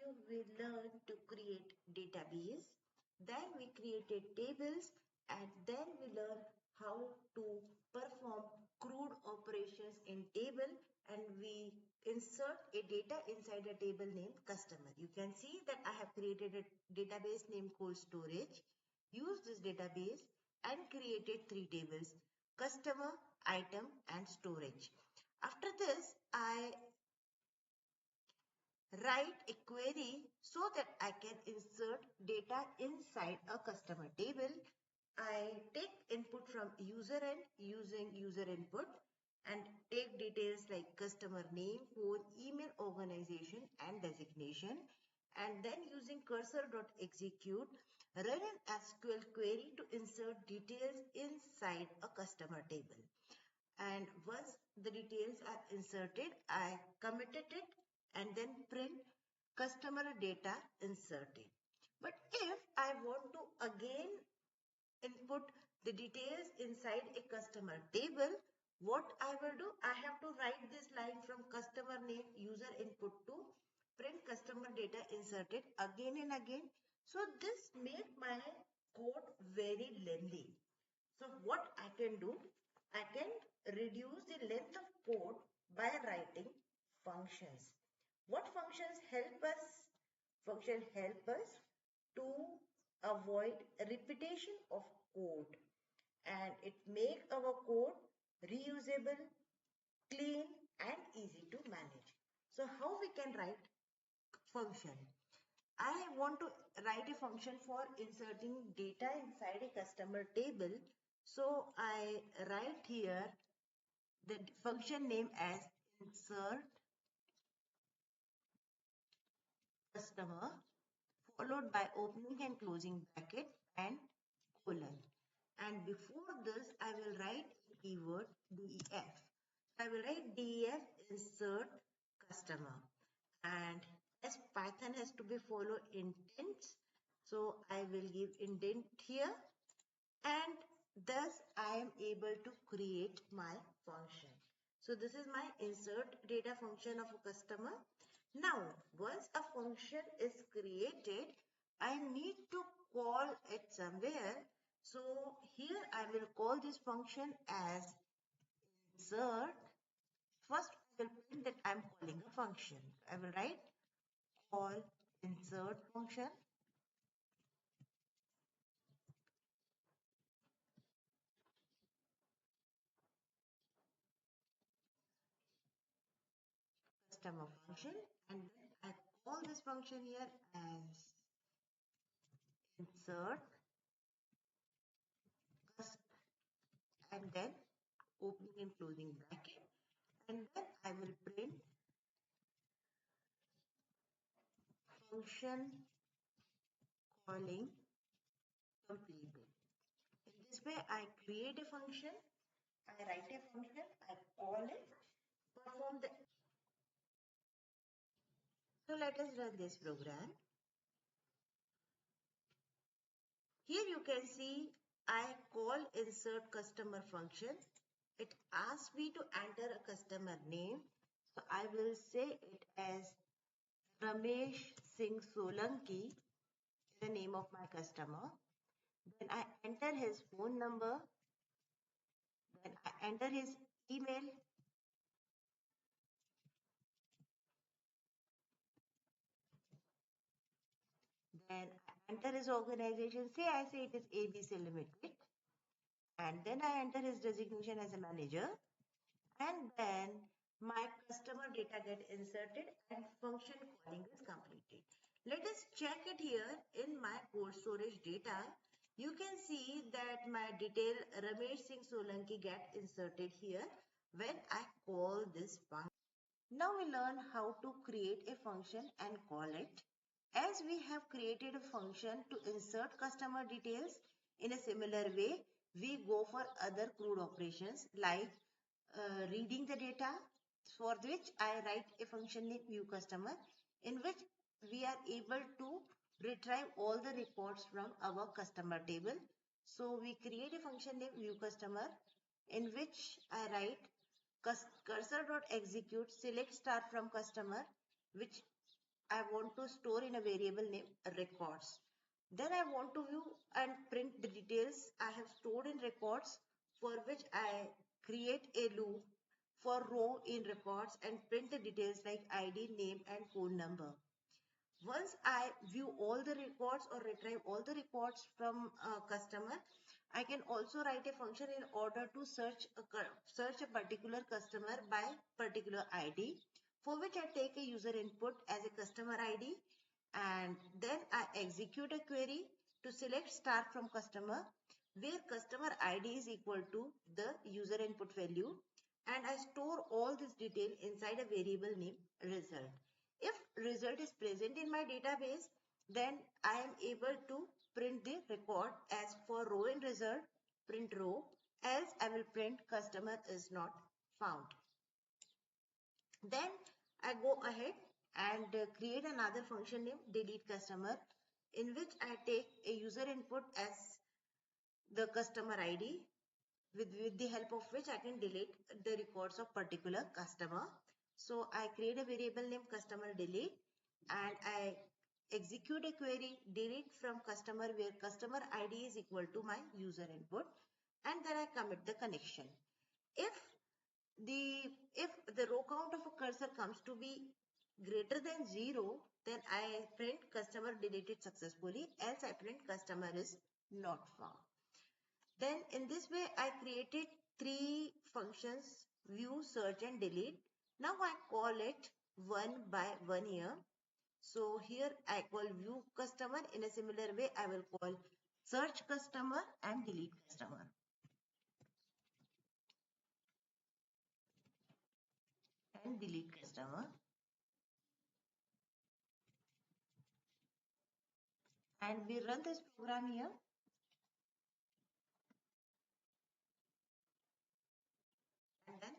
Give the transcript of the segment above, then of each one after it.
video, we learned to create database. Then we created tables, and then we learned how to perform crude operations in table, and we insert a data inside a table named customer. You can see that I have created a database named cold storage, used this database and created three tables: customer, item and storage. After this, I write a query so that I can insert data inside a customer table. I take input from user end using user input and take details like customer name, phone, email, organization and designation, and then using cursor.execute run an SQL query to insert details inside a customer table. And once the details are inserted, I committed it and then print customer data inserted. But if I want to again input the details inside a customer table, what I will do, I have to write this line from customer name user input to print customer data inserted again and again. So this make my code very lengthy. So what I can do, I can reduce the length of code by writing functions. What functions help us? Function help us to avoid repetition of code, and it make our code reusable, clean and easy to manage. So how we can write function? I want to write a function for inserting data inside a customer table. So I write here the function name as insert customer followed by opening and closing bracket and colon. And before this, I will write keyword def. I will write def insert customer, and as Python has to be follow indents, so I will give indent here, and thus I am able to create my function. So this is my insert data function of a customer. Now, once a function is created, I need to call it somewhere. So here I will call this function as insert. First, I will print that I am calling a function. I will write call insert function customer function, and then I call this function here as insert and then opening and closing bracket, and then I will print function calling completed. In this way, I create a function, I write a function, I call it, perform the. So let us run this program. Here you can see I call insert customer function. It asks me to enter a customer name. So I will say it as Ramesh Singh Solanki, the name of my customer. Then I enter his phone number. Then I enter his email. Then I enter his organization. I say it is ABC Limited. And then I enter his designation as a manager. And then my customer data get inserted and function calling is completed. Let us check it here in my cold storage data. You can see that my detail Ramesh Singh Solanki get inserted here when I call this function. Now we learn how to create a function and call it. As we have created a function to insert customer details, in a similar way, we go for other crude operations like reading the data, for which I write a function named view customer, in which we are able to retrieve all the records from our customer table. So we create a function named view customer, in which I write cursor.execute select star from customer, which I want to store in a variable name records. Then I want to view and print the details I have stored in records, for which I create a loop for row in records and print the details like ID, name and phone number. Once I view all the records or retrieve all the records from a customer, I can also write a function in order to search a particular customer by particular ID, for which I take a user input as a customer ID, and then I execute a query to select start from customer, where customer ID is equal to the user input value, and I store all this detail inside a variable named result. If result is present in my database, then I am able to print the record as for row in result, print row, else I will print customer is not found. Then I go ahead and create another function named delete customer, in which I take a user input as the customer ID, with the help of which I can delete the records of particular customer. So I create a variable named customer delete, and I execute a query delete from customer, where customer ID is equal to my user input, and then I commit the connection. If the row count of a cursor comes to be greater than 0, then I print customer deleted successfully, else I print customer is not found. Then in this way I created three functions: view, search and delete. Now I call it one by one here. So here I call view customer. In a similar way I will call search customer and delete customer and delete customer. And we run this program here, and then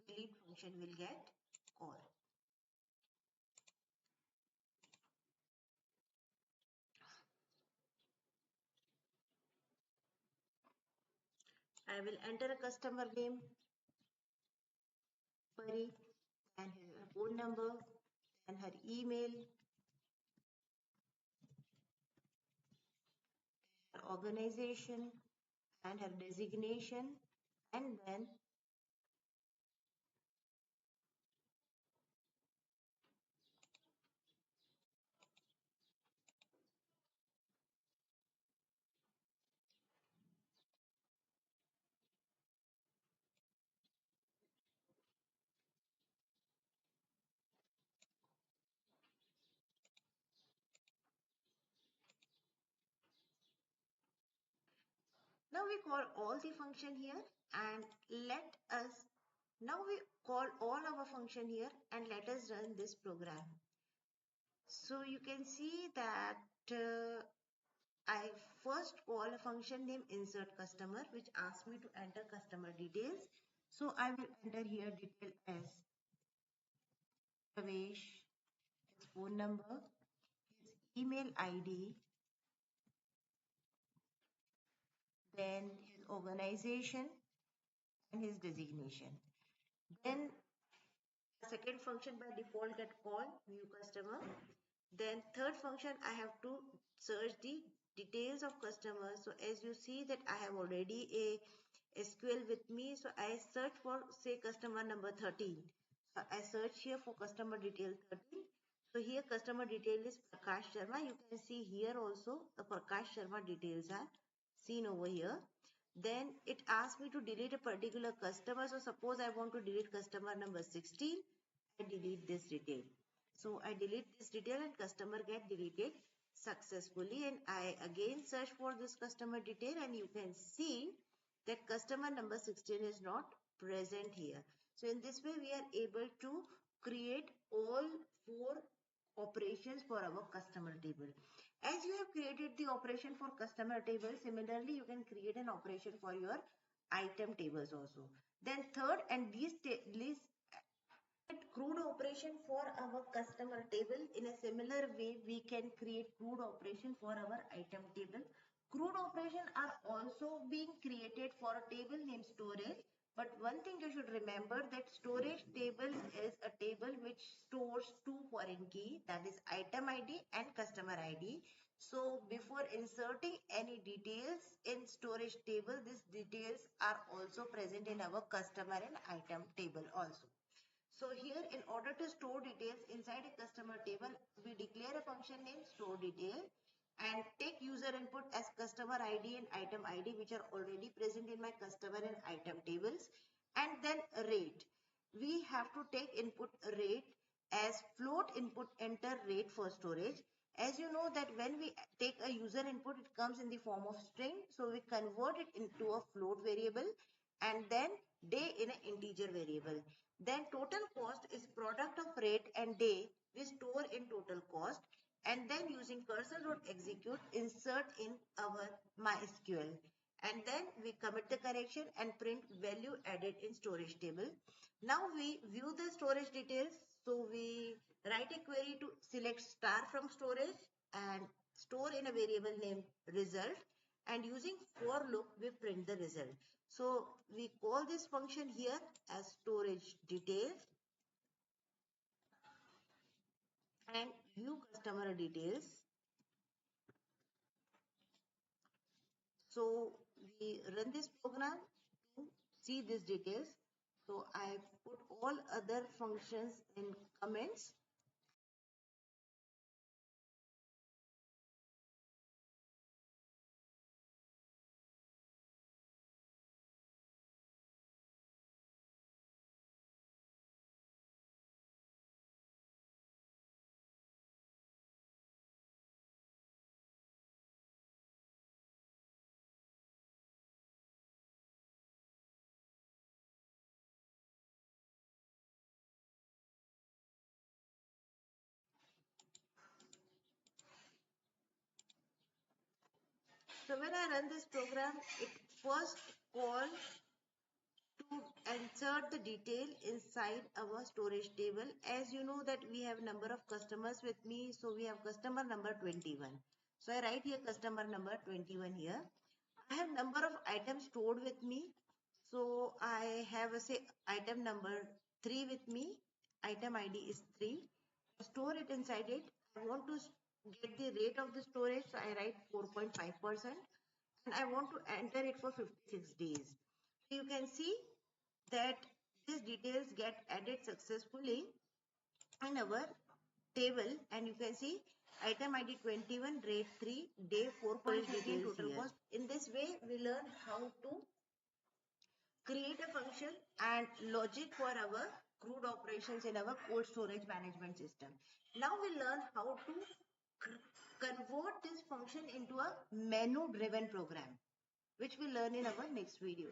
delete function will get called. I will enter a customer name, query, and her phone number, and her email, her organization, and her designation, and then now we call all the function here, and let us now we call all our function here, and let us run this program. So you can see that I first call a function named insert customer, which asks me to enter customer details. So I will enter here detail as Pravesh, his phone number, his email ID, then his organization and his designation. Then the second function by default get called view customer. Then third function I have to search the details of customers. So as you see that I have already a SQL with me, so I search for say customer number 13. So I search here for customer detail 13. So here customer detail is Prakash Sharma. You can see here also the Prakash Sharma details are seen over here. Then it asks me to delete a particular customer. So suppose I want to delete customer number 16. I delete this detail. So I delete this detail and customer get deleted successfully, and I again search for this customer detail, and you can see that customer number 16 is not present here. So in this way we are able to create all four operations for our customer table. As you have created the operation for customer table, similarly you can create an operation for your item tables also. Then third, and these CRUD operation for our customer table. In a similar way we can create CRUD operation for our item table. CRUD operation are also being created for a table named storage, But one thing you should remember that storage table is a table which stores two foreign key, that is item ID and customer ID. So before inserting any details in storage table, these details are also present in our customer and item table also. So here, in order to store details inside a customer table, we declare a function name store detail and take user input as customer ID and item ID, which are already present in my customer and item tables, and then rate. We have to take input rate as float input enter rate for storage. As you know that when we take a user input, it comes in the form of string. So we convert it into a float variable and then day in an integer variable. Then total cost is product of rate and day we store in total cost, and then using cursor.execute insert in our MySQL, and then we commit the correction and print value added in storage table. Now we view the storage details. So we write a query to select star from storage and store in a variable named result, and using for loop we print the result. So we call this function here as storage details and view customer details. So we run this program to see these details. So I put all other functions in comments. So when I run this program, it first calls to insert the detail inside our storage table. As you know that we have number of customers with me, so we have customer number 21. So I write here customer number 21 here. I have number of items stored with me. So I have a say item number 3 with me. Item ID is 3. Store it inside it. I want to get the rate of the storage. So I write 4.5%. And I want to enter it for 56 days. So you can see that these details get added successfully in our table, and you can see item ID 21, rate 3, day 4.15, total cost. In this way we learn how to create a function and logic for our crude operations in our cold storage management system. Now we learn how to convert this function into a menu driven program, which we learn in our next video.